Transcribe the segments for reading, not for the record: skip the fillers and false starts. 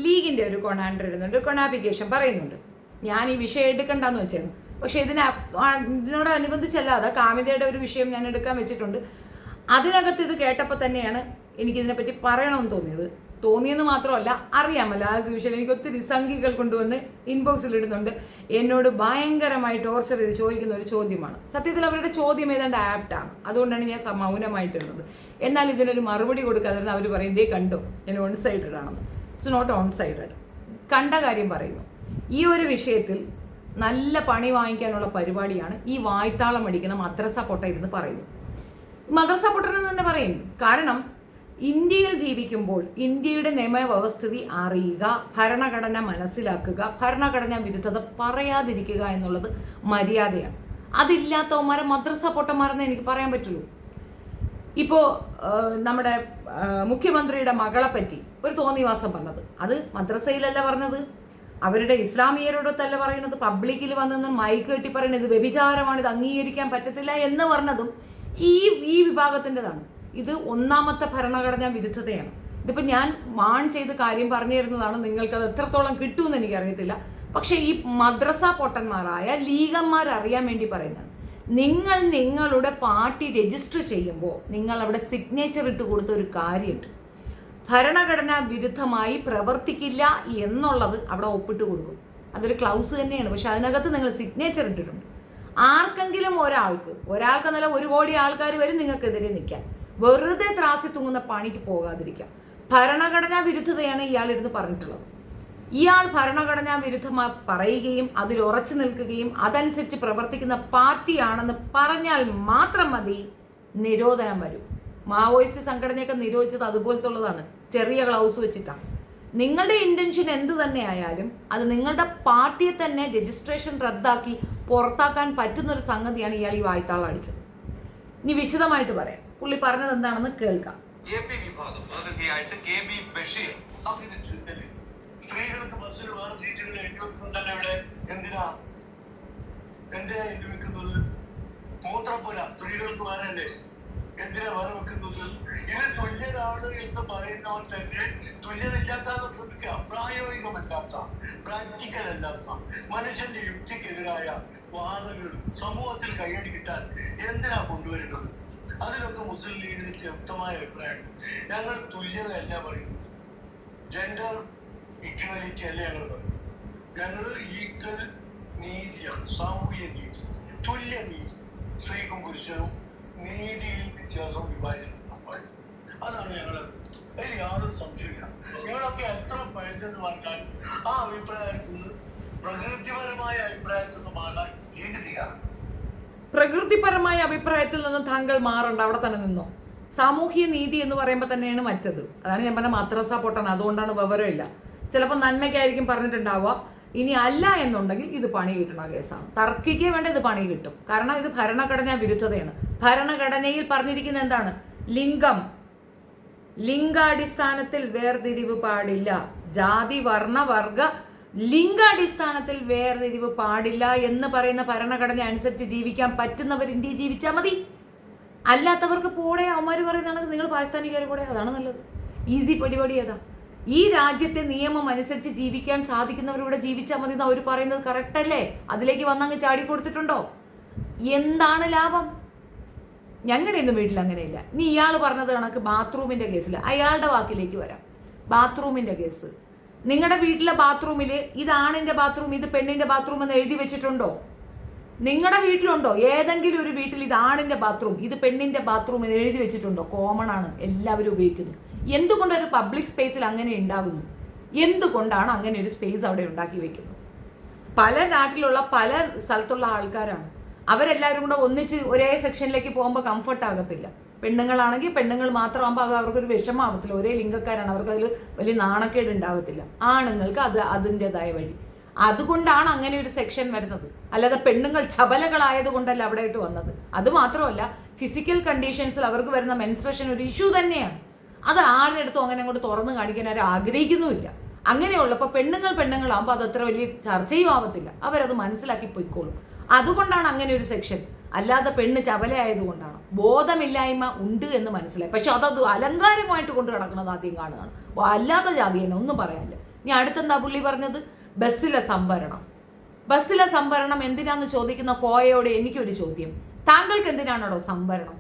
ലീഗിൻ്റെ ഒരു കൊണാണ്ടർ ഇടുന്നുണ്ട്, കൊണാപ്ലിക്കേഷൻ പറയുന്നുണ്ട്. ഞാൻ ഈ വിഷയം എടുക്കണ്ടെന്ന് വെച്ചായിരുന്നു. പക്ഷെ ഇതിനോടനുബന്ധിച്ചല്ലാതെ കാമിതയുടെ ഒരു വിഷയം ഞാൻ എടുക്കാൻ വെച്ചിട്ടുണ്ട്. അതിനകത്ത് ഇത് കേട്ടപ്പോൾ തന്നെയാണ് എനിക്കിതിനെപ്പറ്റി പറയണമെന്ന് തോന്നിയെന്ന് മാത്രമല്ല അറിയാമല്ലോ, ആസ് യൂഷ്വൽ എനിക്ക് ഒത്തിരി സംഖ്യകൾ കൊണ്ടുവന്ന് ഇൻബോക്സിൽ ഇടുന്നുണ്ട്. എന്നോട് ഭയങ്കരമായി ടോർച്ചർ ചെയ്ത് ചോദിക്കുന്ന ഒരു ചോദ്യമാണ്. സത്യത്തിൽ അവരുടെ ചോദ്യം ഏതാണ്ട് ആപ്റ്റാണ്, അതുകൊണ്ടാണ് ഞാൻ മൗനമായിട്ടിരുന്നത്. എന്നാൽ ഇതിനൊരു മറുപടി കൊടുക്കാതിരുന്ന അവർ പറയും ഇതേ കണ്ടോ ഞാൻ ഓൺ സൈഡഡ് ആണെന്ന്. It's not one sided. കണ്ട കാര്യം പറയുന്നു. ഈ ഒരു വിഷയത്തിൽ നല്ല പണി വാങ്ങിക്കാനുള്ള പരിപാടിയാണ് ഈ വായ്ത്താളം അടിക്കുന്ന മദ്രസ പൊട്ട ഇരുന്ന് പറയുന്നു. മദ്രസ പൊട്ടനെന്ന് തന്നെ പറയും. കാരണം ഇന്ത്യയിൽ ജീവിക്കുമ്പോൾ ഇന്ത്യയുടെ നിയമവ്യവസ്ഥിതി അറിയുക, ഭരണഘടന മനസ്സിലാക്കുക, ഭരണഘടനാ വിരുദ്ധത പറയാതിരിക്കുക എന്നുള്ളത് മര്യാദയാണ്. അതില്ലാത്തവന്മാരെ മദ്രസ പൊട്ടന്മാരെന്ന് എനിക്ക് പറയാൻ പറ്റുള്ളൂ. ഇപ്പോൾ നമ്മുടെ മുഖ്യമന്ത്രിയുടെ മകളെ പറ്റി ഒരു തോന്നിവാസം പറഞ്ഞത്, അത് മദ്രസയിലല്ല പറഞ്ഞത്, അവരുടെ ഇസ്ലാമിയരോടൊത്തല്ല പറയുന്നത്, പബ്ലിക്കിൽ വന്നെന്ന് മൈക്ക് കെട്ടി പറയുന്നത് ഇത് വ്യഭിചാരമാണ്, ഇത് അംഗീകരിക്കാൻ പറ്റത്തില്ല എന്ന് പറഞ്ഞതും ഈ വിഭാഗത്തിൻ്റെതാണ്. ഇത് ഒന്നാമത്തെ ഭരണഘടനാ വിരുദ്ധതയാണ്. ഇതിപ്പോൾ ഞാൻ മാൺ ചെയ്ത് കാര്യം പറഞ്ഞു തരുന്നതാണ്. നിങ്ങൾക്കത് എത്രത്തോളം കിട്ടുമെന്ന് എനിക്കറിയത്തില്ല. പക്ഷേ ഈ മദ്രസ പൊട്ടന്മാരായ ലീഗന്മാർ അറിയാൻ വേണ്ടി പറയുന്നതാണ്. നിങ്ങൾ നിങ്ങളുടെ പാർട്ടി രജിസ്റ്റർ ചെയ്യുമ്പോൾ നിങ്ങൾ അവിടെ സിഗ്നേച്ചർ ഇട്ട് കൊടുത്ത ഒരു കാര്യമുണ്ട്. ഭരണഘടനാ വിരുദ്ധമായി പ്രവർത്തിക്കില്ല എന്നുള്ളത് അവിടെ ഒപ്പിട്ട് കൊടുക്കും. അതൊരു ക്ലൗസ് തന്നെയാണ്. പക്ഷെ അതിനകത്ത് നിങ്ങൾ സിഗ്നേച്ചർ ഇട്ടിട്ടുണ്ട്. ആർക്കെങ്കിലും ഒരാൾക്കെന്നല്ല 1 കോടി ആൾക്കാർ വരും നിങ്ങൾക്കെതിരെ നിൽക്കാൻ. വെറുതെ ത്രാസി തൂങ്ങുന്ന പണിക്ക് പോകാതിരിക്കാം. ഭരണഘടനാ വിരുദ്ധതയാണ് ഇയാളിരുന്ന് പറഞ്ഞിട്ടുള്ളത്. ഇയാൾ ഭരണഘടനാ വിരുദ്ധമായി പറയുകയും അതിൽ ഉറച്ചു നിൽക്കുകയും അതനുസരിച്ച് പ്രവർത്തിക്കുന്ന പാർട്ടിയാണെന്ന് പറഞ്ഞാൽ മാത്രം മതി നിരോധനം വരും. മാവോയിസ്റ്റ് സംഘടനയൊക്കെ നിരോധിച്ചത് അതുപോലത്തുള്ളതാണ്, ചെറിയ ഗ്ലൗസ് വെച്ചിട്ടാണ്. നിങ്ങളുടെ ഇന്റൻഷൻ എന്ത് തന്നെ ആയാലും അത് നിങ്ങളുടെ പാർട്ടിയെ തന്നെ രജിസ്ട്രേഷൻ റദ്ദാക്കി പുറത്താക്കാൻ പറ്റുന്നൊരു സംഗതിയാണ് ഇയാൾ ഈ വായ്ത്താളം അടിച്ചത്. ഇനി വിശദമായിട്ട് പറയാം. പുള്ളി പറഞ്ഞത് എന്താണെന്ന് കേൾക്കാം. സ്ത്രീകൾക്ക് ബസ്സിൽ വേറെ സീറ്റുകൾ എഴുതി വെക്കുന്നുണ്ടല്ലോ. ഇവിടെ എന്തിനാ എഴുതി വെക്കുന്നത്? മൂത്രപ്പുര സ്ത്രീകൾക്ക് വേറെ അല്ലേ, എന്തിനാ വേറെ വെക്കുന്നത്? ഇത് തുല്യരാണ് എന്ന് പറയുന്നവർ തന്നെ തുല്യതയില്ലാത്ത ശ്രമിക്കുക. പ്രായോഗികമല്ലാത്ത, പ്രാക്ടിക്കൽ അല്ലാത്ത, മനുഷ്യന്റെ യുക്തിക്കെതിരായ വാദങ്ങൾ സമൂഹത്തിൽ കൈയടി കിട്ടാൻ എന്തിനാ കൊണ്ടുവരുന്നത്? അതിലൊക്കെ മുസ്ലിം ലീഗിന് വ്യക്തമായ അഭിപ്രായം. ഞങ്ങൾ തുല്യതയല്ല പറയുന്നത്, ജെൻഡർ ഇക്വാലിറ്റി അല്ല ഞങ്ങൾ പറയുന്നത്. ഞങ്ങൾ ഈക്വൽ നീതിയാണ്, സാമൂഹ്യ നീതി, തുല്യ നീതി. സ്ത്രീക്കും പുരുഷനും നീതിയിൽ വ്യത്യാസം വിഭാജനം അതാണ് ഞങ്ങളത്. അതിൽ യാതൊരു സംശയമില്ല. നിങ്ങളൊക്കെ എത്ര പഴച്ചെന്ന് പറഞ്ഞാൽ ആ അഭിപ്രായത്തിൽ നിന്ന് പ്രകൃതിപരമായ അഭിപ്രായത്തിൽ നിന്ന് മാറാൻ ലീഗ് തയ്യാറാണ്. പ്രകൃതിപരമായ അഭിപ്രായത്തിൽ നിന്ന് താങ്കൾ മാറണ്ട, അവിടെ തന്നെ നിന്നോ. സാമൂഹ്യ നീതി എന്ന് പറയുമ്പോൾ തന്നെയാണ് മറ്റത്. അതാണ് ഞാൻ പറഞ്ഞ മദ്രസ പൊട്ടൻ. അതുകൊണ്ടാണ് വിവരമില്ല. ചിലപ്പോൾ നന്മയ്ക്കായിരിക്കും പറഞ്ഞിട്ടുണ്ടാവുക. ഇനി അല്ല എന്നുണ്ടെങ്കിൽ ഇത് പണി കിട്ടുന്ന കേസാണ്. തർക്കിക്കുക വേണ്ട, ഇത് പണി കിട്ടും. കാരണം ഇത് ഭരണഘടനാ വിരുദ്ധതയാണ്. ഭരണഘടനയിൽ പറഞ്ഞിരിക്കുന്നത് എന്താണ്? ലിംഗാടിസ്ഥാനത്തിൽ വേർതിരിവ് പാടില്ല. ജാതി, വർണ്ണ, വർഗ, ലിംഗാടിസ്ഥാനത്തിൽ വേർതിരിവ് പാടില്ല എന്ന് പറയുന്ന ഭരണഘടന അനുസരിച്ച് ജീവിക്കാൻ പറ്റുന്നവർ ഇന്ത്യയിൽ ജീവിച്ചാൽ മതി. അല്ലാത്തവർക്ക് പോടെ അവന്മാർ പറയുന്നതാണെങ്കിൽ നിങ്ങൾ പാകിസ്ഥാനിക്കാർ പോടെ, അതാണ് നല്ലത്. ഈസി പരിപാടി ഏതാ? ഈ രാജ്യത്തെ നിയമം അനുസരിച്ച് ജീവിക്കാൻ സാധിക്കുന്നവരിവിടെ ജീവിച്ചാൽ മതി എന്ന് അവർ പറയുന്നത് കറക്റ്റ് അല്ലേ? അതിലേക്ക് വന്നങ്ങ് ചാടി കൊടുത്തിട്ടുണ്ടോ? എന്താണ് ലാഭം? ഞങ്ങളുടെ ഒന്നും വീട്ടിൽ അങ്ങനെയില്ല. ഇനി ഇയാൾ പറഞ്ഞത് കണക്ക് ബാത്റൂമിന്റെ കേസിൽ അയാളുടെ വാക്കിലേക്ക് വരാം. ബാത്റൂമിന്റെ കേസ്, നിങ്ങളുടെ വീട്ടിലെ ബാത്റൂമിൽ ഇത് ആണിന്റെ ബാത്റൂം, ഇത് പെണ്ണിന്റെ ബാത്റൂം എന്ന് എഴുതി വെച്ചിട്ടുണ്ടോ? നിങ്ങളുടെ വീട്ടിലുണ്ടോ? ഏതെങ്കിലും ഒരു വീട്ടിൽ ഇത് ആണിന്റെ ബാത്റൂം, ഇത് പെണ്ണിന്റെ ബാത്റൂം എന്ന് എഴുതി വെച്ചിട്ടുണ്ടോ? കോമൺ ആണ്, എല്ലാവരും ഉപയോഗിക്കുന്നു. എന്തുകൊണ്ട് ഒരു പബ്ലിക് സ്പേസിൽ അങ്ങനെ ഉണ്ടാകുന്നു? എന്തുകൊണ്ടാണ് അങ്ങനെ ഒരു സ്പേസ് അവിടെ ഉണ്ടാക്കി വെക്കുന്നത്? പല നാട്ടിലുള്ള പല സ്ഥലത്തുള്ള ആൾക്കാരാണ്. അവരെല്ലാവരും കൂടെ ഒന്നിച്ച് ഒരേ സെക്ഷനിലേക്ക് പോകുമ്പോൾ കംഫർട്ട് ആകത്തില്ല. പെണ്ണുങ്ങളാണെങ്കിൽ പെണ്ണുങ്ങൾ മാത്രമാകുമ്പോൾ അവർക്കൊരു വിഷമാവത്തില്ല. ഒരേ ലിംഗക്കാരാണ്, അവർക്ക് അതിൽ വലിയ നാണക്കേട് ഉണ്ടാകത്തില്ല. ആണുങ്ങൾക്ക് അതിൻ്റെതായ വഴി. അതുകൊണ്ടാണ് അങ്ങനെ ഒരു സെക്ഷൻ വരുന്നത്. അല്ലാതെ പെണ്ണുങ്ങൾ ചപലകളായത് കൊണ്ടല്ല അവിടെ ആയിട്ട് വന്നത്. അതുമാത്രമല്ല, ഫിസിക്കൽ കണ്ടീഷൻസിൽ അവർക്ക് വരുന്ന മെൻസ്ട്രേഷൻ ഒരു ഇഷ്യൂ തന്നെയാണ്. അത് ആരുടെ അടുത്തും അങ്ങനെ അങ്ങോട്ട് തുറന്നു കാണിക്കാൻ ആരും ആഗ്രഹിക്കുന്നുമില്ല. അങ്ങനെയുള്ളപ്പോൾ പെണ്ണുങ്ങളാകുമ്പോൾ അത് അത്ര വലിയ ചർച്ചയും ആവത്തില്ല. അവരത് മനസ്സിലാക്കി പോയിക്കോളും. അതുകൊണ്ടാണ് അങ്ങനെ ഒരു സെക്ഷൻ. അല്ലാതെ പെണ്ണ് ചപലയായതുകൊണ്ടാണ്. ബോധമില്ലായ്മ ഉണ്ട് എന്ന് മനസ്സിലായി. പക്ഷെ അതത് അലങ്കാരമായിട്ട് കൊണ്ട് കിടക്കുന്നത് ആദ്യം കാണുകയാണ്. അല്ലാത്ത ജാതി തന്നെ ഒന്നും പറയാനില്ല. ഇനി അടുത്തെന്താ പുള്ളി പറഞ്ഞത്? ബസ്സിലെ സംവരണം എന്തിനാന്ന് ചോദിക്കുന്ന കോയയോട് എനിക്കൊരു ചോദ്യം. താങ്കൾക്ക് എന്തിനാണോ സംവരണം?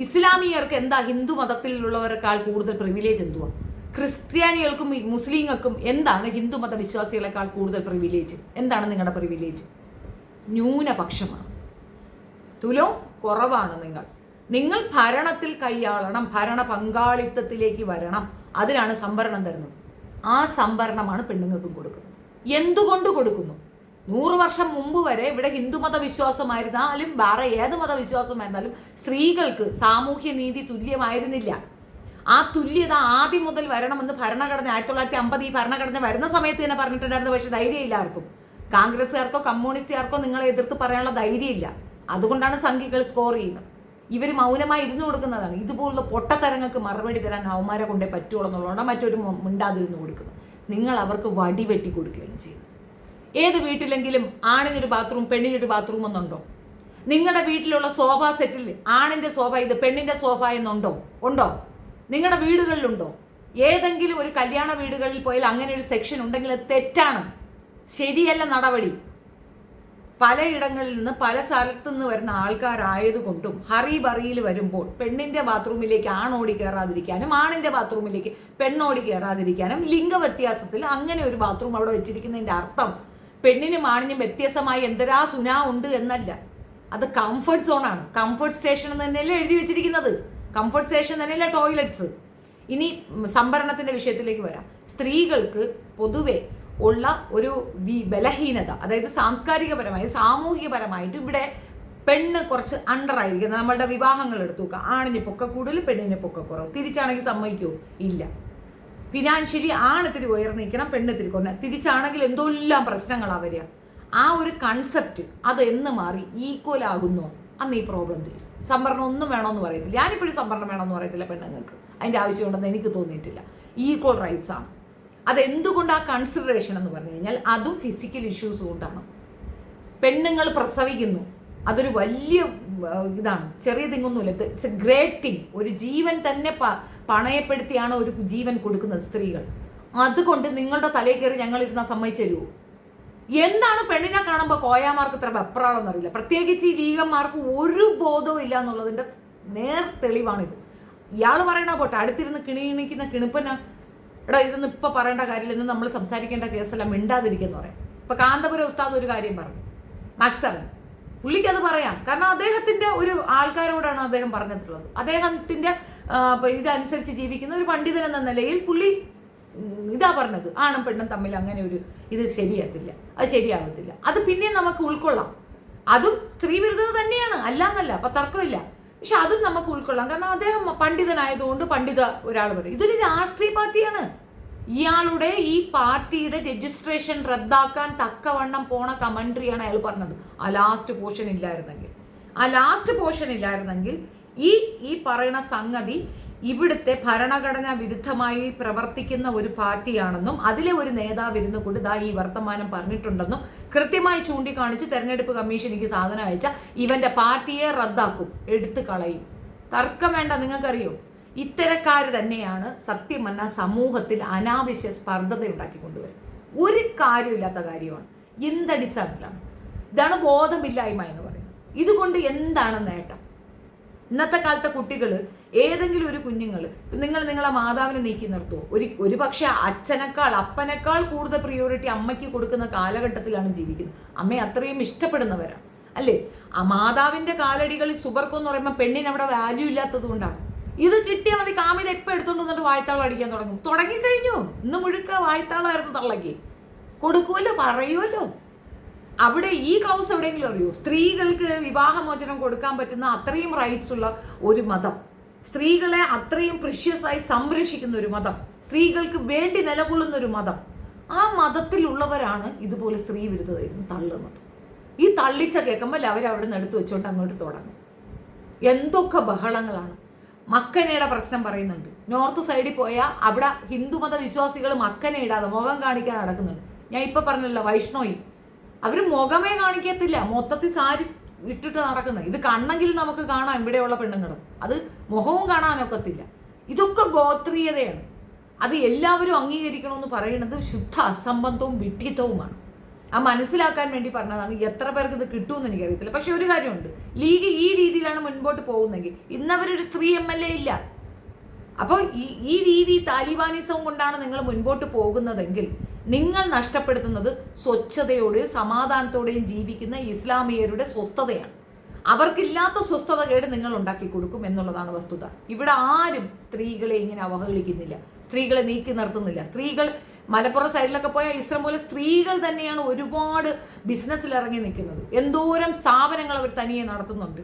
ഇസ്ലാമിയർക്ക് എന്താ ഹിന്ദു മതത്തിലുള്ളവരെക്കാൾ കൂടുതൽ പ്രിവിലേജ് എന്തുവാ? ക്രിസ്ത്യാനികൾക്കും മുസ്ലിങ്ങൾക്കും എന്താണ് ഹിന്ദു മത വിശ്വാസികളെക്കാൾ കൂടുതൽ പ്രിവിലേജ്? എന്താണ് നിങ്ങളുടെ പ്രിവിലേജ്? ന്യൂനപക്ഷമാണ്, തുലവും കുറവാണ്. നിങ്ങൾ ഭരണത്തിൽ കൈയാളണം, ഭരണ പങ്കാളിത്തത്തിലേക്ക് വരണം. അതിനാണ് സംവരണം തരുന്നത്. ആ സംവരണമാണ് പെണ്ണുങ്ങൾക്കും കൊടുക്കുന്നത്. എന്തുകൊണ്ട് കൊടുക്കുന്നു? 100 വർഷം മുമ്പ് വരെ ഇവിടെ ഹിന്ദുമത വിശ്വാസമായിരുന്നാലും വേറെ ഏത് മതവിശ്വാസമായിരുന്നാലും സ്ത്രീകൾക്ക് സാമൂഹ്യ നീതി തുല്യമായിരുന്നില്ല. ആ തുല്യത ആദ്യം മുതൽ വരണമെന്ന് ഭരണഘടന 1950 ഈ ഭരണഘടന വരുന്ന സമയത്ത് തന്നെ പറഞ്ഞിട്ടുണ്ടായിരുന്നു. പക്ഷെ ധൈര്യമില്ല ആർക്കും. കോൺഗ്രസ്സുകാർക്കോ കമ്മ്യൂണിസ്റ്റുകാർക്കോ നിങ്ങളെ എതിർത്ത് പറയാനുള്ള ധൈര്യമില്ല. അതുകൊണ്ടാണ് സംഘികൾ സ്കോർ ചെയ്യുന്നത്. ഇവർ മൗനമായി ഇരുന്നു കൊടുക്കുന്നതാണ്. ഇതുപോലുള്ള പൊട്ടത്തരങ്ങൾക്ക് മറുപടി തരാൻ അവന്മാരെ കൊണ്ടേ പറ്റുള്ളൂ എന്നുള്ളതുകൊണ്ട് മറ്റൊരു മിണ്ടാതിരുന്ന് കൊടുക്കുന്നത്. നിങ്ങൾ അവർക്ക് വടിവെട്ടി കൊടുക്കുകയാണ് ചെയ്യുന്നത്. ഏത് വീട്ടിലെങ്കിലും ആണിനൊരു ബാത്റൂം പെണ്ണിനൊരു ബാത്റൂം എന്നുണ്ടോ? നിങ്ങളുടെ വീട്ടിലുള്ള സോഫ സെറ്റിൽ ആണിന്റെ സോഫ ഇത് പെണ്ണിന്റെ സോഫ എന്നുണ്ടോ? ഉണ്ടോ? നിങ്ങളുടെ വീടുകളിലുണ്ടോ? ഏതെങ്കിലും ഒരു കല്യാണ വീടുകളിൽ പോയാൽ അങ്ങനെ ഒരു സെക്ഷൻ ഉണ്ടെങ്കിൽ അത് തെറ്റാണ്, ശരിയല്ല നടപടി. പലയിടങ്ങളിൽ നിന്ന് പല സ്ഥലത്തു നിന്ന് വരുന്ന ആൾക്കാരായതുകൊണ്ടും ഹറി ബറിയിൽ വരുമ്പോൾ പെണ്ണിന്റെ ബാത്റൂമിലേക്ക് ആണോടി കയറാതിരിക്കാനും ആണിന്റെ ബാത്റൂമിലേക്ക് പെണ്ണോടി കയറാതിരിക്കാനും ലിംഗവ്യത്യാസത്തിൽ അങ്ങനെ ഒരു ബാത്റൂം അവിടെ വെച്ചിരിക്കുന്നതിന്റെ അർത്ഥം പെണ്ണിനും ആണിനും വ്യത്യാസമായി എന്തരാ സുനാ ഉണ്ട് എന്നല്ല. അത് കംഫർട്ട് സോണാണ്. കംഫർട്ട് സ്റ്റേഷൻ എന്ന് തന്നെയല്ലേ എഴുതി വെച്ചിരിക്കുന്നത്. കംഫർട്ട് സ്റ്റേഷൻ തന്നെയല്ലേ ടോയ്ലറ്റ്സ്. ഇനി സംവരണത്തിന്റെ വിഷയത്തിലേക്ക് വരാം. സ്ത്രീകൾക്ക് പൊതുവെ ഉള്ള ഒരു ബലഹീനത, അതായത് സാംസ്കാരികപരമായി സാമൂഹികപരമായിട്ട് ഇവിടെ പെണ്ണ് കുറച്ച് അണ്ടർ ആയിരിക്കുന്നത്. നമ്മളുടെ വിവാഹങ്ങൾ എടുത്തു നോക്കുക. ആണിന് പൊക്ക കൂടുതൽ, പെണ്ണിന് പൊക്ക കുറവ്. തിരിച്ചാണെങ്കിൽ സമ്മതിക്കുമോ? ഇല്ല. ഫിനാൻഷ്യലി ആണിത്തിരി ഉയർന്നിരിക്കണം, പെണ്ണിത്തിരി കുറഞ്ഞ. തിരിച്ചാണെങ്കിൽ എന്തെല്ലാം പ്രശ്നങ്ങളാണ് വരിക. ആ ഒരു കൺസെപ്റ്റ് അത് എന്ന് മാറി ഈക്വൽ ആകുന്നോ അന്ന് ഈ പ്രോബ്ലം തീരും. സംവരണം ഒന്നും വേണമെന്ന് പറയത്തില്ല. ഞാനിപ്പോഴും സംവരണം വേണമെന്ന് പറയത്തില്ല. പെണ്ണുങ്ങൾക്ക് അതിൻ്റെ ആവശ്യമുണ്ടെന്ന് എനിക്ക് തോന്നിയിട്ടില്ല. ഈക്വൽ റൈറ്റ്സ് ആണ്. അതെന്തുകൊണ്ട് ആ കൺസിഡറേഷൻ എന്ന് പറഞ്ഞു കഴിഞ്ഞാൽ അതും ഫിസിക്കൽ ഇഷ്യൂസ് കൊണ്ടാണ്. പെണ്ണുങ്ങൾ പ്രസവിക്കുന്നു, അതൊരു വലിയ ഇതാണ്, ചെറിയ തിങ്ങൊന്നുമില്ല. It's a great thing. ഒരു ജീവൻ തന്നെ പണയപ്പെടുത്തിയാണ് ഒരു ജീവൻ കൊടുക്കുന്നത് സ്ത്രീകൾ. അതുകൊണ്ട് നിങ്ങളുടെ തലയിൽ കയറി ഞങ്ങൾ ഇരുന്നാൽ സമ്മതിച്ചു തരുമോ? എന്താണ് പെണ്ണിനെ കാണുമ്പോൾ കോയാമാർക്ക് ഇത്ര വെപ്രാളെന്നറിയില്ല. പ്രത്യേകിച്ച് ഈ ലീഗന്മാർക്ക് ഒരു ബോധവും ഇല്ല എന്നുള്ളതിൻ്റെ നേർ തെളിവാണിത്. ഇയാൾ പറയണ പോട്ടെ, അടുത്തിരുന്ന് കിണിക്കുന്ന കിണിപ്പന എടാ ഇതൊന്നും ഇപ്പം പറയേണ്ട കാര്യമില്ല, ഇന്ന് നമ്മൾ സംസാരിക്കേണ്ട കേസെല്ലാം മിണ്ടാതിരിക്കുമെന്ന് പറയാം. ഇപ്പം കാന്തപുരം ഉസ്താദ് ഒരു കാര്യം പറഞ്ഞു, മാക്സവൻ പുള്ളിക്ക് അത് പറയാം. കാരണം അദ്ദേഹത്തിൻ്റെ ഒരു ആൾക്കാരോടാണ് അദ്ദേഹം പറഞ്ഞിട്ടുള്ളത്. അദ്ദേഹത്തിൻ്റെ ഇതനുസരിച്ച് ജീവിക്കുന്ന ഒരു പണ്ഡിതൻ എന്ന നിലയിൽ പുള്ളി ഇതാ പറഞ്ഞത്, ആണും പെണ്ണും തമ്മിൽ അങ്ങനെ ഒരു ഇത് ശരിയാകത്തില്ല, അത് ശരിയാകത്തില്ല. അത് പിന്നെയും നമുക്ക് ഉൾക്കൊള്ളാം. അതും സ്ത്രീവിരുദ്ധത തന്നെയാണ്, അല്ലാന്നല്ല, അപ്പം തർക്കമില്ല. പക്ഷെ അതും നമുക്ക് ഉൾക്കൊള്ളാം. കാരണം അദ്ദേഹം പണ്ഡിതനായതുകൊണ്ട് പണ്ഡിത ഒരാൾ പറയും. ഇതൊരു രാഷ്ട്രീയ പാർട്ടിയാണ്. ഇയാളുടെ ഈ പാർട്ടിയുടെ രജിസ്ട്രേഷൻ റദ്ദാക്കാൻ തക്കവണ്ണം പോണ കമൻട്രിയാണ് അയാൾ പറഞ്ഞത്. ആ ലാസ്റ്റ് പോർഷൻ ഇല്ലായിരുന്നെങ്കിൽ ഈ പറയുന്ന സംഗതി ഇവിടുത്തെ ഭരണഘടനാ വിരുദ്ധമായി പ്രവർത്തിക്കുന്ന ഒരു പാർട്ടിയാണെന്നും അതിലെ ഒരു നേതാവ് ഇരുന്നു കൊണ്ട് ദാ ഈ വർത്തമാനം പറഞ്ഞിട്ടുണ്ടെന്നും കൃത്യമായി ചൂണ്ടിക്കാണിച്ച് തെരഞ്ഞെടുപ്പ് കമ്മീഷനിക്ക് സാധനം അയച്ച ഇവന്റെ പാർട്ടിയെ റദ്ദാക്കും, എടുത്തു കളയും. തർക്കം വേണ്ട. നിങ്ങൾക്കറിയോ, ഇത്തരക്കാർ തന്നെയാണ് സത്യം പറഞ്ഞാൽ സമൂഹത്തിൽ അനാവശ്യ സ്പർദ്ധത ഉണ്ടാക്കിക്കൊണ്ടുവരുന്നത്. ഒരു കാര്യമില്ലാത്ത കാര്യമാണ്. എന്തടിസ്ഥാനത്തിലാണ്? ഇതാണ് ബോധമില്ലായ്മ എന്ന് പറയുന്നത്. ഇതുകൊണ്ട് എന്താണ് നേട്ടം? ഇന്നത്തെ കാലത്തെ കുട്ടികൾ ഏതെങ്കിലും ഒരു കുഞ്ഞുങ്ങൾ നിങ്ങളെ മാതാവിനെ നീക്കി നിർത്തുമോ? ഒരു പക്ഷേ അപ്പനേക്കാൾ കൂടുതൽ പ്രിയോറിറ്റി അമ്മയ്ക്ക് കൊടുക്കുന്ന കാലഘട്ടത്തിലാണ് ജീവിക്കുന്നത്. അമ്മയെ അത്രയും ഇഷ്ടപ്പെടുന്നവരാണ് അല്ലേ? ആ മാതാവിന്റെ കാലടികളിൽ സുബർക്കെന്ന് പറയുമ്പോൾ പെണ്ണിന് അവിടെ വാല്യൂ ഇല്ലാത്തത് കൊണ്ടാണ്. ഇത് കിട്ടിയാൽ മതി, കാമിൽ എപ്പോൾ എടുത്തോണ്ട് വന്നിട്ട് വായ്ത്താളം അടിക്കാൻ തുടങ്ങിക്കഴിഞ്ഞു. ഇന്ന് മുഴുക്ക വായ്ത്താളമായിരുന്നു തള്ളക്ക്. കൊടുക്കുമല്ലോ, പറയുമല്ലോ. അവിടെ ഈ ക്ലൗസ് എവിടെയെങ്കിലും അറിയോ? സ്ത്രീകൾക്ക് വിവാഹമോചനം കൊടുക്കാൻ പറ്റുന്ന അത്രയും റൈറ്റ്സ് ഉള്ള ഒരു മതം, സ്ത്രീകളെ അത്രയും പ്രിഷ്യസായി സംരക്ഷിക്കുന്ന ഒരു മതം, സ്ത്രീകൾക്ക് വേണ്ടി നിലകൊള്ളുന്ന ഒരു മതം, ആ മതത്തിലുള്ളവരാണ് ഇതുപോലെ സ്ത്രീ വിരുദ്ധതയും തള്ളുന്നത്. ഈ തള്ളിച്ച കേൾക്കുമ്പോൾ അവരവിടെ നിന്ന് എടുത്ത് വെച്ചുകൊണ്ട് അങ്ങോട്ട് തുടങ്ങും. എന്തൊക്കെ ബഹളങ്ങളാണ്. മക്കനയുടെ പ്രശ്നം പറയുന്നുണ്ട്. നോർത്ത് സൈഡിൽ പോയാൽ അവിടെ ഹിന്ദുമത വിശ്വാസികൾ മക്കനെ ഇടാതെ മുഖം കാണിക്കാൻ നടക്കുന്നുണ്ട്. ഞാൻ ഇപ്പം പറഞ്ഞല്ലോ, വൈഷ്ണോയി അവർ മുഖമേ കാണിക്കത്തില്ല, മൊത്തത്തിൽ സാരി ഇട്ടിട്ട് നടക്കുന്നത്. ഇത് കണ്ണെങ്കിൽ നമുക്ക് കാണാം ഇവിടെയുള്ള പെണ്ണുങ്ങളും, അത് മുഖവും കാണാനൊക്കത്തില്ല. ഇതൊക്കെ ഗോത്രീയതയാണ്. അത് എല്ലാവരും അംഗീകരിക്കണമെന്ന് പറയുന്നത് ശുദ്ധ അസംബന്ധവും വിഡ്ഢിത്തവുമാണ്. ആ മനസ്സിലാക്കാൻ വേണ്ടി പറഞ്ഞതാണ്. എത്ര പേർക്ക് ഇത് കിട്ടുമെന്ന് എനിക്കറിയത്തില്ല. പക്ഷെ ഒരു കാര്യമുണ്ട്, ലീഗ് ഈ രീതിയിലാണ് മുൻപോട്ട് പോകുന്നതെങ്കിൽ ഇന്നവരൊരു സ്ത്രീ MLA ഇല്ല. അപ്പോൾ ഈ രീതി താലിബാനിസവും കൊണ്ടാണ് നിങ്ങൾ മുൻപോട്ട് പോകുന്നതെങ്കിൽ നിങ്ങൾ നഷ്ടപ്പെടുത്തുന്നത് സ്വച്ഛതയോടെയും സമാധാനത്തോടെയും ജീവിക്കുന്ന ഇസ്ലാമിയരുടെ സ്വസ്ഥതയാണ്. അവർക്കില്ലാത്ത സ്വസ്ഥത കേട് നിങ്ങൾ ഉണ്ടാക്കി കൊടുക്കും എന്നുള്ളതാണ് വസ്തുത. ഇവിടെ ആരും സ്ത്രീകളെ ഇങ്ങനെ അവഹേളിക്കുന്നില്ല, സ്ത്രീകളെ നീക്കി നിർത്തുന്നില്ല. സ്ത്രീകൾ മലപ്പുറം സൈഡിലൊക്കെ പോയാൽ ഇസ്ലാം പോലെ സ്ത്രീകൾ തന്നെയാണ് ഒരുപാട് ബിസിനസ്സിൽ ഇറങ്ങി നിൽക്കുന്നത്. എന്തോരം സ്ഥാപനങ്ങൾ അവർ തനിയെ നടത്തുന്നുണ്ട്.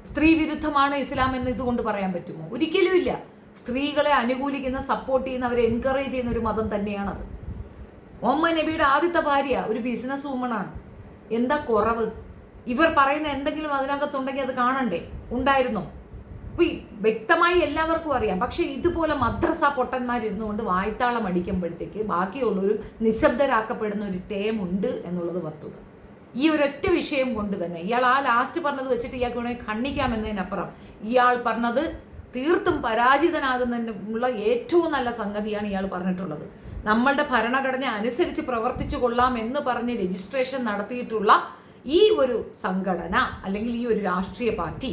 സ്ത്രീ വിരുദ്ധമാണ് ഇസ്ലാം എന്ന് ഇതുകൊണ്ട് പറയാൻ പറ്റുമോ? ഒരിക്കലും ഇല്ല. സ്ത്രീകളെ അനുകൂലിക്കുന്ന, സപ്പോർട്ട് ചെയ്യുന്ന, അവരെ എൻകറേജ് ചെയ്യുന്ന ഒരു മതം തന്നെയാണത്. മുഹമ്മദ് നബിയുടെ ആദ്യത്തെ ഭാര്യ ഒരു ബിസിനസ് വുമണാണ്. എന്താ കുറവ്? ഇവർ പറയുന്ന എന്തെങ്കിലും അതിനകത്തുണ്ടെങ്കിൽ അത് കാണണ്ടേ? ഉണ്ടായിരുന്നോ? ഇപ്പം വ്യക്തമായി എല്ലാവർക്കും അറിയാം. പക്ഷെ ഇതുപോലെ മദ്രസ പൊട്ടന്മാരിരുന്നു കൊണ്ട് വായ്ത്താളം അടിക്കുമ്പോഴത്തേക്ക് ബാക്കിയുള്ളൊരു നിശബ്ദരാക്കപ്പെടുന്ന ഒരു ടേം ഉണ്ട് എന്നുള്ളത് വസ്തുത. ഈ ഒരൊറ്റ വിഷയം കൊണ്ട് തന്നെ ഇയാൾ ആ ലാസ്റ്റ് പറഞ്ഞത് വെച്ചിട്ട് ഇയാൾക്ക് വേണമെങ്കിൽ ഖണ്ഡിക്കാമെന്നതിനപ്പുറം ഇയാൾ പറഞ്ഞത് തീർത്തും പരാജിതനാകുന്നതിനുള്ള ഏറ്റവും നല്ല സംഗതിയാണ് ഇയാൾ പറഞ്ഞിട്ടുള്ളത്. നമ്മളുടെ ഭരണഘടന അനുസരിച്ച് പ്രവർത്തിച്ചു കൊള്ളാം എന്ന് പറഞ്ഞ് രജിസ്ട്രേഷൻ നടത്തിയിട്ടുള്ള ഈ ഒരു സംഘടന അല്ലെങ്കിൽ ഈ ഒരു രാഷ്ട്രീയ പാർട്ടി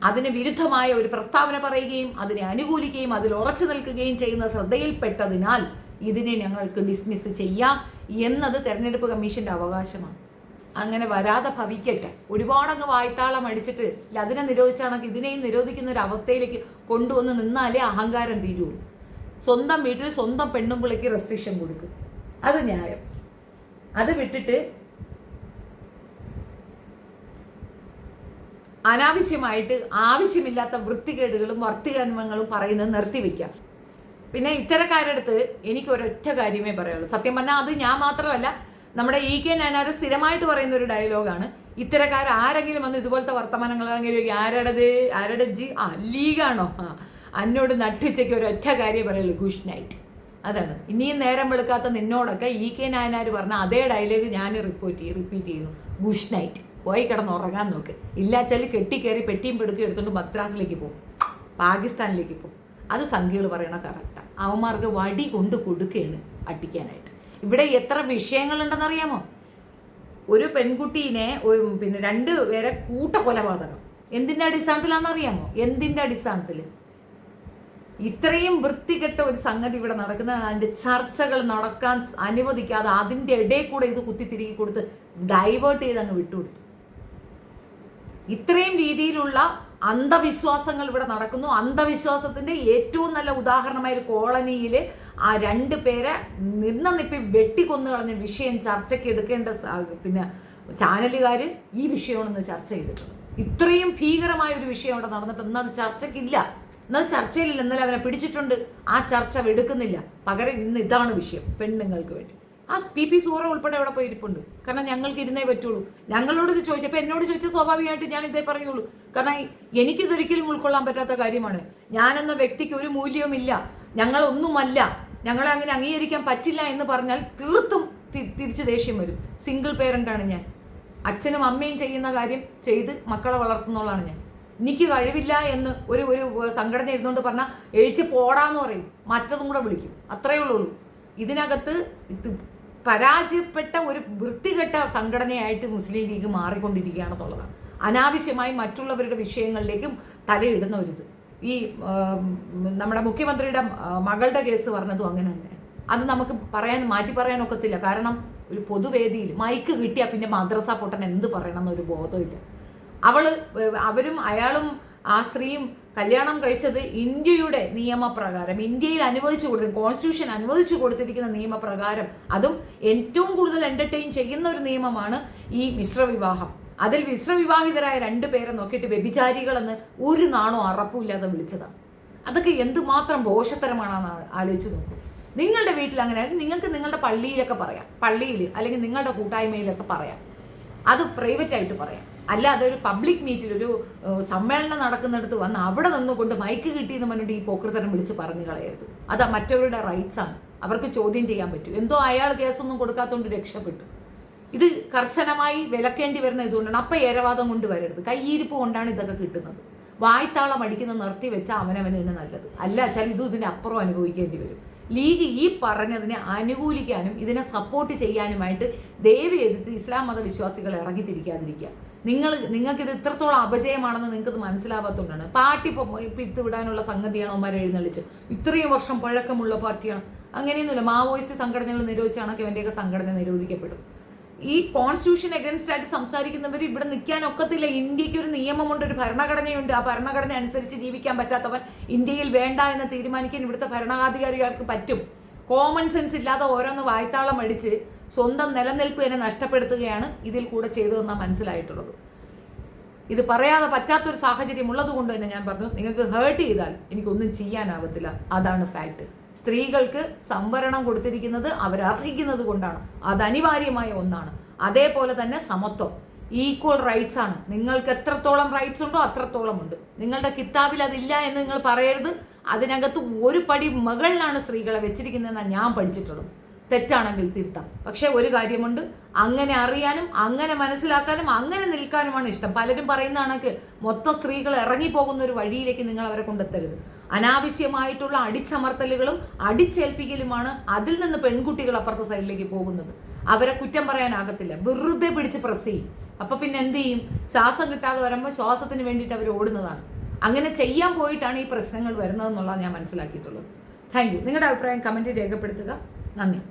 അതിന് വിരുദ്ധമായ ഒരു പ്രസ്താവന പറയുകയും അതിനെ അനുകൂലിക്കുകയും അതിൽ ഉറച്ചു നിൽക്കുകയും ചെയ്യുന്ന ശ്രദ്ധയിൽപ്പെട്ടതിനാൽ ഇതിനെ ഞങ്ങൾക്ക് ഡിസ്മിസ് ചെയ്യാം എന്നത് തെരഞ്ഞെടുപ്പ് കമ്മീഷന്റെ അവകാശമാണ്. അങ്ങനെ വരാതെ ഭവിക്കട്ടെ. ഒരുപാടങ്ങ് വായ്ത്താളം അടിച്ചിട്ട് അതിനെ നിരോധിച്ചാണെങ്കിൽ ഇതിനെയും നിരോധിക്കുന്ന ഒരു അവസ്ഥയിലേക്ക് കൊണ്ടുവന്ന് നിന്നാലേ അഹങ്കാരം തീരുള്ളൂ. സ്വന്തം വീട്ടിൽ സ്വന്തം പെണ്ണുമ്പിളയ്ക്ക് റെസ്ട്രിക്ഷൻ കൊടുക്കും, അത് ന്യായം. അത് വിട്ടിട്ട് അനാവശ്യമായിട്ട് ആവശ്യമില്ലാത്ത വൃത്തികേടുകളും വർത്തികർമ്മങ്ങളും പറയുന്നത് നിർത്തിവെക്കാം. പിന്നെ ഇത്തരക്കാരുടെ അടുത്ത് എനിക്ക് ഒരൊറ്റ കാര്യമേ പറയുള്ളൂ. സത്യം പറഞ്ഞാൽ അത് ഞാൻ മാത്രമല്ല, നമ്മുടെ EK നായനാർ സ്ഥിരമായിട്ട് പറയുന്ന ഒരു ഡയലോഗാണ്. ഇത്തരക്കാർ ആരെങ്കിലും വന്ന് ഇതുപോലത്തെ വർത്തമാനങ്ങളെങ്കിലും ആരുടെ ലീഗാണോ എന്നോട് നട്ടുച്ചയ്ക്ക് ഒരൊറ്റ കാര്യം പറയുള്ളൂ, ഗുഡ് നൈറ്റ്. അതാണ്. ഇനിയും നേരം വെളുക്കാത്ത നിന്നോടൊക്കെ EK നായനാർ പറഞ്ഞ അതേ ഡയലോഗ് ഞാൻ റിപ്പീറ്റ് ചെയ്യുന്നു, ഗുഡ് നൈറ്റ്. പോയി കിടന്ന് ഉറങ്ങാൻ നോക്ക്. ഇല്ലാച്ചാൽ കെട്ടിക്കയറി പെട്ടിയും പെടുക്കി എടുത്തുകൊണ്ട് മദ്രാസിലേക്ക് പോകും, പാകിസ്ഥാനിലേക്ക് പോകും. അത് സംഖ്യകൾ പറയണ കറക്റ്റാണ്. അവന്മാർക്ക് വടി കൊണ്ട് കൊടുക്കുകയാണ് അടിക്കാനായിട്ട്. ഇവിടെ എത്ര വിഷയങ്ങളുണ്ടെന്നറിയാമോ? ഒരു പെൺകുട്ടീനെ പിന്നെ 2 പേരെ കൂട്ടക്കൊലപാതകം എന്തിൻ്റെ അടിസ്ഥാനത്തിലാണെന്നറിയാമോ? എന്തിൻ്റെ അടിസ്ഥാനത്തിൽ? ഇത്രയും വൃത്തികെട്ട ഒരു സംഗതി ഇവിടെ നടക്കുന്ന അതിൻ്റെ ചർച്ചകൾ നടക്കാൻ അനുവദിക്കാതെ അതിൻ്റെ ഇടയിൽ കൂടെ ഇത് കുത്തിത്തിരികി കൊടുത്ത് ഡൈവേർട്ട് ചെയ്ത് അങ്ങ് വിട്ടുകൊടുത്തു. ഇത്രയും രീതിയിലുള്ള അന്ധവിശ്വാസങ്ങൾ ഇവിടെ നടക്കുന്നു. അന്ധവിശ്വാസത്തിന്റെ ഏറ്റവും നല്ല ഉദാഹരണമായ ഒരു കോളനിയിൽ ആ 2 പേരെ നിപ്പി വെട്ടിക്കൊന്നു കളഞ്ഞ വിഷയം ചർച്ചയ്ക്ക് എടുക്കേണ്ട പിന്നെ ചാനലുകാർ ഈ വിഷയമാണെന്ന് ചർച്ച ചെയ്തിട്ടുണ്ട്. ഇത്രയും ഭീകരമായ ഒരു വിഷയം അവിടെ നടന്നിട്ട് ഇന്നത് ചർച്ചയ്ക്കില്ല, ഇന്നത് ചർച്ചയിലില്ല. ഇന്നലെ അവനെ പിടിച്ചിട്ടുണ്ട്, ആ ചർച്ച എടുക്കുന്നില്ല. പകരം ഇന്ന് ഇതാണ് വിഷയം, പെണ്ണുങ്ങൾക്ക് വേണ്ടി. ആ PP സൂറ ഉൾപ്പെടെ അവിടെ പോയി ഇരിപ്പുണ്ട്. കാരണം ഞങ്ങൾക്ക് ഇരുന്നേ പറ്റുള്ളൂ. ഞങ്ങളോട് ഇത് ചോദിച്ചപ്പോൾ എന്നോട് ചോദിച്ചാൽ സ്വാഭാവികമായിട്ട് ഞാൻ ഇതേ പറയുള്ളൂ. കാരണം എനിക്കിതൊരിക്കലും ഉൾക്കൊള്ളാൻ പറ്റാത്ത കാര്യമാണ്. ഞാനെന്ന വ്യക്തിക്ക് ഒരു മൂല്യവുമില്ല, ഞങ്ങളൊന്നുമല്ല, ഞങ്ങളെ അങ്ങനെ അംഗീകരിക്കാൻ പറ്റില്ല എന്ന് പറഞ്ഞാൽ തീർത്തും തിരിച്ച് ദേഷ്യം വരും. സിംഗിൾ പേരൻ്റാണ് ഞാൻ. അച്ഛനും അമ്മയും ചെയ്യുന്ന കാര്യം ചെയ്ത് മക്കളെ വളർത്തുന്നതാണ് ഞാൻ. എനിക്ക് കഴിവില്ല എന്ന് ഒരു സംഘടന ഇരുന്നുകൊണ്ട് പറഞ്ഞാൽ എഴിച്ച് പോടാന്ന് പറയും, മറ്റതും കൂടെ വിളിക്കും. അത്രയേ ഉള്ളൂ. ഇതിനകത്ത് പരാജയപ്പെട്ട ഒരു വൃത്തികെട്ട സംഘടനയായിട്ട് മുസ്ലിം ലീഗ് മാറിക്കൊണ്ടിരിക്കുകയാണെന്നുള്ളതാണ്. അനാവശ്യമായി മറ്റുള്ളവരുടെ വിഷയങ്ങളിലേക്കും തലയിടുന്ന ഒരിത്. ഈ നമ്മുടെ മുഖ്യമന്ത്രിയുടെ മകളുടെ കേസ് പറഞ്ഞതും അങ്ങനെ തന്നെ. അത് നമുക്ക് മാറ്റി പറയാനൊക്കത്തില്ല. കാരണം ഒരു പൊതുവേദിയിൽ മൈക്ക് കിട്ടിയാൽ പിന്നെ മദ്രസ പൊട്ടൻ എന്ത് പറയണം എന്നൊരു ബോധമില്ല. അവരും അയാളും ആ സ്ത്രീയും കല്യാണം കഴിച്ചത് ഇന്ത്യയുടെ നിയമപ്രകാരം, ഇന്ത്യയിൽ അനുവദിച്ചു കൊടുത്തിരിക്കുന്ന കോൺസ്റ്റിറ്റ്യൂഷൻ അനുവദിച്ചു കൊടുത്തിരിക്കുന്ന നിയമപ്രകാരം. അതും ഏറ്റവും കൂടുതൽ എൻ്റർടൈൻ ചെയ്യുന്ന ഒരു നിയമമാണ് ഈ മിശ്രവിവാഹം. അതിൽ മിശ്രവിവാഹിതരായ 2 പേരെ നോക്കിയിട്ട് വ്യഭിചാരികളെന്ന് ഒരു നാണോ അറപ്പുമില്ലാതെ വിളിച്ചതാണ്. അതൊക്കെ എന്തുമാത്രം ദോഷത്തരമാണെന്ന് ആലോചിച്ച് നോക്കൂ. നിങ്ങളുടെ വീട്ടിൽ അങ്ങനെ നിങ്ങൾക്ക് നിങ്ങളുടെ പള്ളിയിലൊക്കെ പറയാം, പള്ളിയിൽ അല്ലെങ്കിൽ നിങ്ങളുടെ കൂട്ടായ്മയിലൊക്കെ പറയാം, അത് പ്രൈവറ്റ് ആയിട്ട് പറയാം. അല്ലാതെ ഒരു പബ്ലിക് മീറ്റിൽ ഒരു സമ്മേളനം നടക്കുന്നിടത്ത് വന്ന് അവിടെ നിന്നുകൊണ്ട് മൈക്ക് കിട്ടിയെന്ന് പറഞ്ഞിട്ട് ഈ പോക്കൃതരം വിളിച്ച് പറഞ്ഞു കളയരുത്. അത് മറ്റവരുടെ റൈറ്റ്സ് ആണ്, അവർക്ക് ചോദ്യം ചെയ്യാൻ പറ്റും. എന്തോ അയാൾ കേസൊന്നും കൊടുക്കാത്തതുകൊണ്ട് രക്ഷപ്പെട്ടു. ഇത് കർശനമായി വിലക്കേണ്ടി വരുന്ന ഇതുകൊണ്ടാണ്. അപ്പം ഏരവാദം കൊണ്ട് വരരുത്, കയ്യിരിപ്പ് കൊണ്ടാണ് ഇതൊക്കെ കിട്ടുന്നത്. വായ്ത്താളം അടിക്കുന്ന നിർത്തി വെച്ചാൽ അവനവന് തന്നെ നല്ലത്. അല്ല വെച്ചാൽ ഇതിൻ്റെ അപ്പുറം അനുഭവിക്കേണ്ടി വരും. ലീഗ് ഈ പറഞ്ഞതിനെ അനുകൂലിക്കാനും ഇതിനെ സപ്പോർട്ട് ചെയ്യാനുമായിട്ട് ദയവ് ചെയ്തിട്ട് ഇസ്ലാം മതവിശ്വാസികൾ ഇറങ്ങിത്തിരിക്കാതിരിക്കുക. നിങ്ങൾക്കിത് ഇത്രത്തോളം അപജയമാണെന്ന് നിങ്ങൾക്കത് മനസ്സിലാവാത്തതുകൊണ്ടാണ്. പാർട്ടി പിരിത്തുവിടാനുള്ള സംഗതിയാണ് അവന്മാരെ എഴുന്നള്ളിച്ച്. ഇത്രയും വർഷം പഴക്കമുള്ള പാർട്ടിയാണ്. അങ്ങനെയൊന്നുമില്ല. മാവോയിസ്റ്റ് സംഘടനകൾ നിരോധിച്ചാണെങ്കിൽ ഇവൻ്റെയൊക്കെ സംഘടന നിരോധിക്കപ്പെടും. ഈ കോൺസ്റ്റിറ്റ്യൂഷൻ എഗൻസ്റ്റ് ആയിട്ട് സംസാരിക്കുന്നവർ ഇവിടെ നിൽക്കാൻ ഒക്കത്തില്ല. ഇന്ത്യക്ക് ഒരു നിയമമുണ്ട്, ഒരു ഭരണഘടനയുണ്ട്. ആ ഭരണഘടന അനുസരിച്ച് ജീവിക്കാൻ പറ്റാത്തവൻ ഇന്ത്യയിൽ വേണ്ട എന്ന് തീരുമാനിക്കാൻ ഇവിടുത്തെ ഭരണാധികാരികൾക്ക് പറ്റും. കോമൺ സെൻസ് ഇല്ലാതെ ഓരോന്ന് വായ്ത്താളം അടിച്ച് സ്വന്തം നിലനിൽപ്പ് തന്നെ നഷ്ടപ്പെടുത്തുകയാണ് ഇതിൽ കൂടെ ചെയ്തതെന്നാണ് മനസ്സിലായിട്ടുള്ളത്. ഇത് പറയാതെ പറ്റാത്തൊരു സാഹചര്യം ഉള്ളത് കൊണ്ട് തന്നെ ഞാൻ പറഞ്ഞു, നിങ്ങൾക്ക് ഹേർട്ട് ചെയ്താൽ എനിക്കൊന്നും ചെയ്യാനാവത്തില്ല. അതാണ് ഫാക്ട്. സ്ത്രീകൾക്ക് സംവരണം കൊടുത്തിരിക്കുന്നത് അവരർഹിക്കുന്നത് കൊണ്ടാണ്. അത് അനിവാര്യമായ ഒന്നാണ്. അതേപോലെ തന്നെ സമത്വം, ഈക്വൽ റൈറ്റ്സ് ആണ്. നിങ്ങൾക്ക് എത്രത്തോളം റൈറ്റ്സ് ഉണ്ടോ അത്രത്തോളം ഉണ്ട്. നിങ്ങളുടെ കിതാബിൽ അതില്ല എന്ന് നിങ്ങൾ പറയരുത്. അതിനകത്ത് ഒരു പടി മുകളിലാണ് സ്ത്രീകളെ വെച്ചിരിക്കുന്നതെന്നാണ് ഞാൻ പഠിച്ചിട്ടുള്ളത്. തെറ്റാണെങ്കിൽ തിരുത്താം. പക്ഷെ ഒരു കാര്യമുണ്ട്, അങ്ങനെ അറിയാനും അങ്ങനെ മനസ്സിലാക്കാനും അങ്ങനെ നിൽക്കാനുമാണ് ഇഷ്ടം. പലരും പറയുന്ന കണക്ക് മൊത്തം സ്ത്രീകൾ ഇറങ്ങിപ്പോകുന്ന ഒരു വഴിയിലേക്ക് നിങ്ങൾ അവരെ കൊണ്ടെത്തരുത്. അനാവശ്യമായിട്ടുള്ള അടിച്ചമർത്തലുകളും അടിച്ചേൽപ്പിക്കലുമാണ് അതിൽ നിന്ന് പെൺകുട്ടികൾ അപ്പുറത്തെ സൈഡിലേക്ക് പോകുന്നത്. അവരെ കുറ്റം പറയാനാകത്തില്ല. വെറുതെ പിടിച്ച് പ്രസ് ചെയ്യും. അപ്പൊ പിന്നെ എന്ത് ചെയ്യും? ശ്വാസം കിട്ടാതെ വരുമ്പോൾ ശ്വാസത്തിന് വേണ്ടിയിട്ട് അവർ ഓടുന്നതാണ്. അങ്ങനെ ചെയ്യാൻ പോയിട്ടാണ് ഈ പ്രശ്നങ്ങൾ വരുന്നതെന്നുള്ളത് ഞാൻ മനസ്സിലാക്കിയിട്ടുള്ളത്. Thank you. നിങ്ങളുടെ അഭിപ്രായം കമൻറ്റിൽ രേഖപ്പെടുത്തുക. നന്ദി.